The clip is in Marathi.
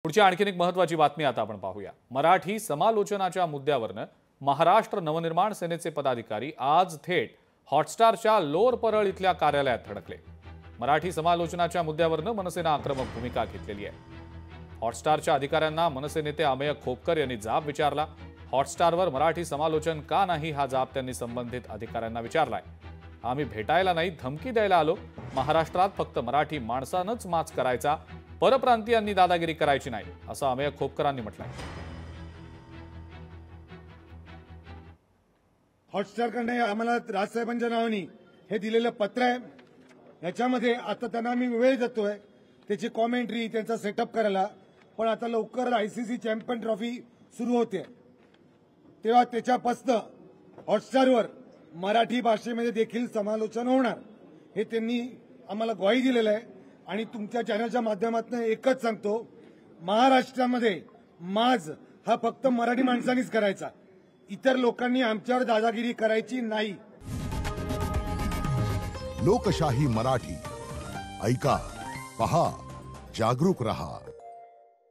पुढची आणखीन एक महत्त्वाची बातमी आता आपण पाहूया। मराठी समालोचनाच्या मुद्द्यावरनं महाराष्ट्र नवनिर्माण सेनेचे पदाधिकारी आज थेट हॉटस्टारच्या लोअर परळ इथल्या कार्यालयात धडकले। मराठी समालोचनाच्या मुद्द्यावरनं मनसेने आक्रमक भूमिका घेतलेली आहे। हॉटस्टारच्या अधिकाऱ्यांना मनसे नेते अमेय खोपकर यांनी जाब विचारला। हॉटस्टारवर मराठी समालोचन का नाही हा जाब त्यांनी संबंधित अधिकाऱ्यांना विचारलाय। आम्ही भेटायला नाही, धमकी द्यायला आलो। महाराष्ट्रात फक्त मराठी माणसानंच माच करायचा, परप्रांतीयांनी दादागिरी करायची नाही, असं अमेय खोपकरांनी म्हटलंय। हॉटस्टारकडे आम्हाला राजसाहेबांच्या नावाने हे दिलेलं पत्र आहे। याच्यामध्ये आता त्यांना मी वेळ देतोय त्याची कॉमेंट्री, त्यांचा सेटअप करायला, पण आता लवकर आयसीसी चॅम्पियन ट्रॉफी सुरू होते, तेव्हा त्याच्यापासून हॉटस्टारवर मराठी भाषेमध्ये देखील समालोचन होणार हे त्यांनी आम्हाला ग्वाही दिलेलं आहे। आणि तुमच्या चॅनलच्या माध्यमातून एकच सांगतो, महाराष्ट्रामध्ये माज हा फक्त मराठी माणसांनीच करायचा, इतर लोकांनी आमच्यावर दादागिरी करायची नाही। लोकशाही मराठी ऐका, पहा, जागरूक रहा।